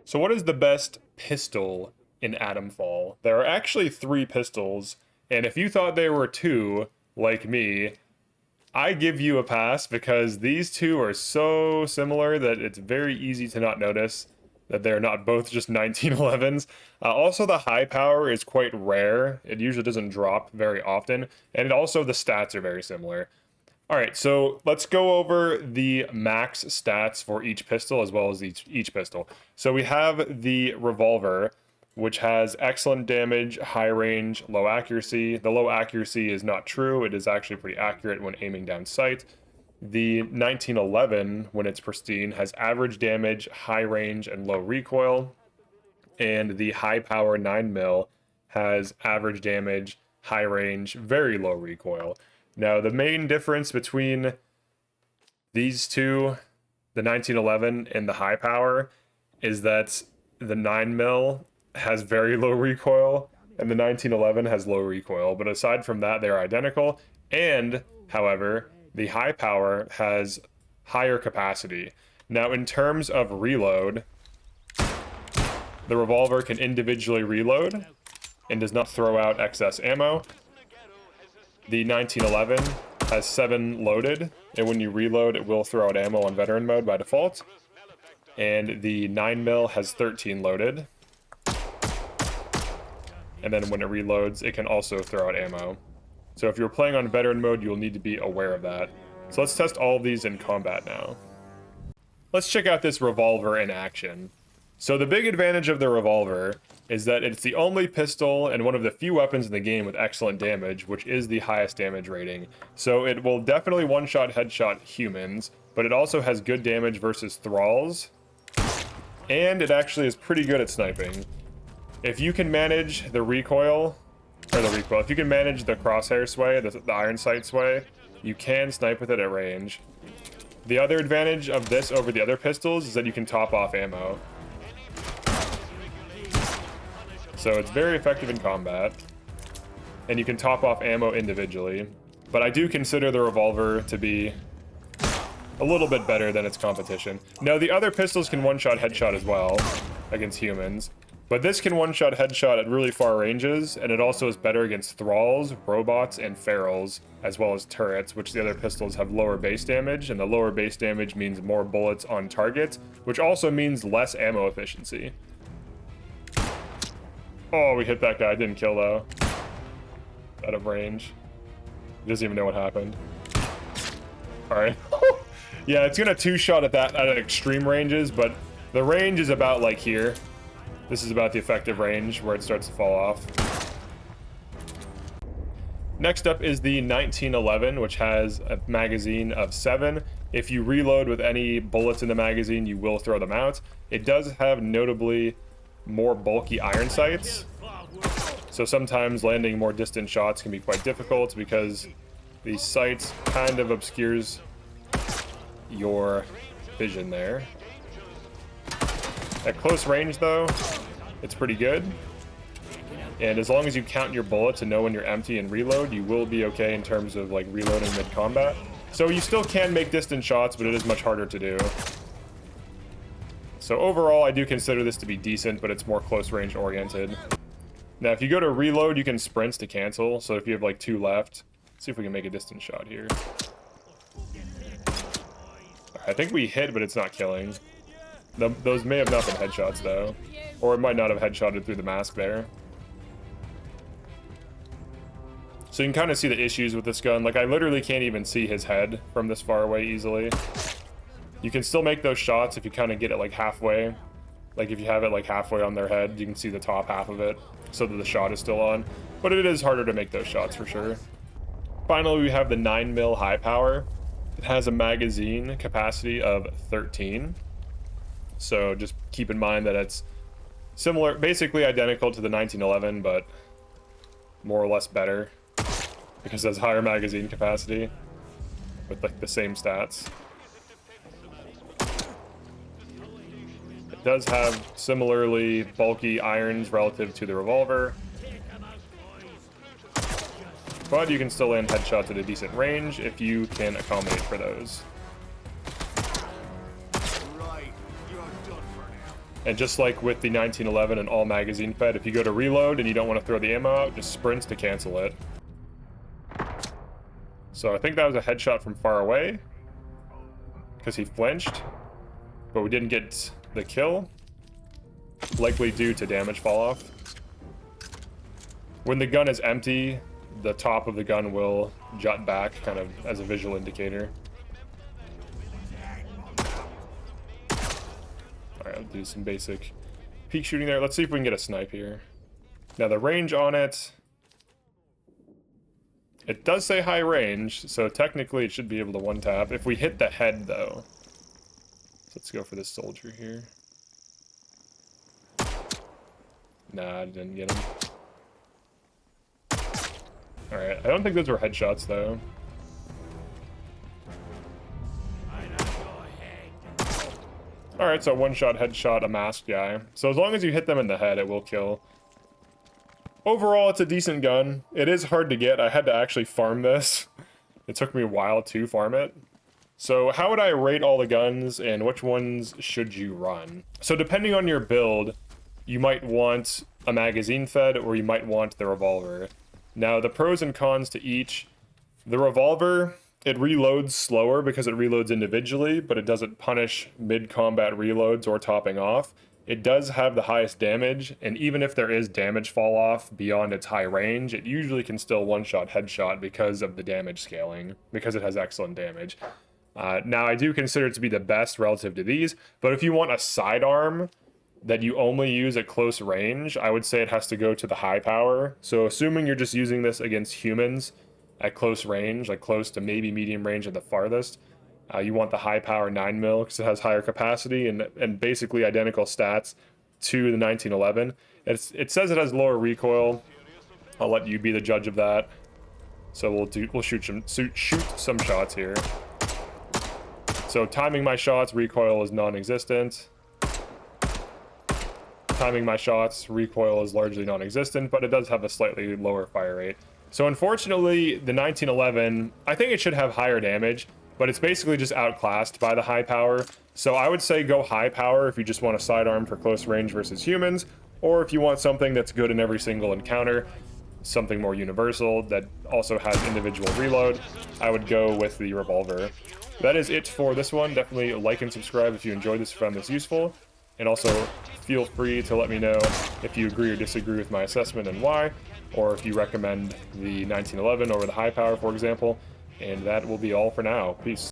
So what is the best pistol in Atomfall? There are actually 3 pistols, and if you thought there were 2, like me, I give you a pass because these 2 are so similar that it's very easy to not notice that they're not both just 1911s. Also, the high power is quite rare. It usually doesn't drop very often, and also the stats are very similar. All right, so let's go over the max stats for each pistol as well as each pistol. So we have the Revolver, which has excellent damage, high range, low accuracy. The low accuracy is not true. It is actually pretty accurate when aiming down sight. The 1911, when it's pristine, has average damage, high range, and low recoil. And the high power 9mm has average damage, high range, very low recoil. Now, the main difference between these two, the 1911 and the high power, is that the 9mm has very low recoil and the 1911 has low recoil. But aside from that, they're identical. And, however, the high power has higher capacity. Now, in terms of reload, the Revolver can individually reload and does not throw out excess ammo. The 1911 has 7 loaded, and when you reload, it will throw out ammo on veteran mode by default. And the 9mm has 13 loaded. And then when it reloads, it can also throw out ammo. So if you're playing on veteran mode, you'll need to be aware of that. So let's test all of these in combat now. Let's check out this Revolver in action. So the big advantage of the Revolver is that it's the only pistol and one of the few weapons in the game with excellent damage, which is the highest damage rating. So it will definitely one-shot headshot humans, but it also has good damage versus thralls. And it actually is pretty good at sniping. If you can manage the recoil, if you can manage the crosshair sway, the iron sight sway, you can snipe with it at range. The other advantage of this over the other pistols is that you can top off ammo. So it's very effective in combat, and you can top off ammo individually. But I do consider the Revolver to be a little bit better than its competition. Now, the other pistols can one-shot headshot as well against humans, but this can one-shot headshot at really far ranges, and it also is better against thralls, robots, and ferals, as well as turrets, which the other pistols have lower base damage, and the lower base damage means more bullets on target, which also means less ammo efficiency. Oh, we hit that guy. Didn't kill, though. Out of range. He doesn't even know what happened. Alright. Yeah, it's gonna two-shot at extreme ranges, but the range is about, like, here. This is about the effective range, where it starts to fall off. Next up is the 1911, which has a magazine of 7. If you reload with any bullets in the magazine, you will throw them out. It does have notably more bulky iron sights, so sometimes landing more distant shots can be quite difficult because the sights kind of obscures your vision there. At close range, though, it's pretty good, and as long as you count your bullets and know when you're empty and reload, you will be okay in terms of like reloading mid-combat. So you still can make distant shots, but it is much harder to do. So overall, I do consider this to be decent, but it's more close range oriented. Now, if you go to reload, you can sprint to cancel. So if you have like 2 left, let's see if we can make a distant shot here. I think we hit, but it's not killing. Those may have not been headshots though, or it might not have headshotted through the mask there. So you can kind of see the issues with this gun. Like, I literally can't even see his head from this far away easily. You can still make those shots if you kind of get it like halfway. Like if you have it like halfway on their head, you can see the top half of it so that the shot is still on. But it is harder to make those shots for sure. Finally, we have the 9mm high power. It has a magazine capacity of 13. So just keep in mind that it's similar, basically identical to the 1911, but more or less better because it has higher magazine capacity with like the same stats. Does have similarly bulky irons relative to the Revolver, but you can still land headshots at a decent range if you can accommodate for those. And just like with the 1911 and all magazine fed, if you go to reload and you don't want to throw the ammo out, just sprints to cancel it. So I think that was a headshot from far away, because he flinched, but we didn't get the kill, likely due to damage fall off. When the gun is empty, the top of the gun will jut back, kind of as a visual indicator. Alright, I'll do some basic peek shooting there. Let's see if we can get a snipe here. Now the range on it, it does say high range, so technically it should be able to one-tap. If we hit the head, though. So let's go for this soldier here. Nah, I didn't get him. Alright, I don't think those were headshots, though. Alright, so one-shot headshot, a masked guy. So as long as you hit them in the head, it will kill. Overall, it's a decent gun. It is hard to get. I had to actually farm this. It took me a while to farm it. So how would I rate all the guns, and which ones should you run? So depending on your build, you might want a magazine fed, or you might want the revolver. Now, the pros and cons to each. The revolver, it reloads slower because it reloads individually, but it doesn't punish mid-combat reloads or topping off. It does have the highest damage, and even if there is damage fall off beyond its high range, it usually can still one-shot headshot because of the damage scaling, because it has excellent damage. Now, I do consider it to be the best relative to these, but if you want a sidearm that you only use at close range, I would say it has to go to the high power. So assuming you're just using this against humans at close range, like close to maybe medium range at the farthest, you want the high power 9mm because it has higher capacity and basically identical stats to the 1911. It says it has lower recoil. I'll let you be the judge of that. So we'll shoot some shots here. So timing my shots, recoil is non-existent. Timing my shots, recoil is largely non-existent, but it does have a slightly lower fire rate. So unfortunately, the 1911, I think it should have higher damage, but it's basically just outclassed by the high power. So I would say go high power if you just want a sidearm for close range versus humans, or if you want something that's good in every single encounter, something more universal that also has individual reload, I would go with the revolver. That is it for this one. Definitely like and subscribe if you enjoyed this, found this useful. And also feel free to let me know if you agree or disagree with my assessment and why, or if you recommend the 1911 over the high power, for example. And that will be all for now. Peace.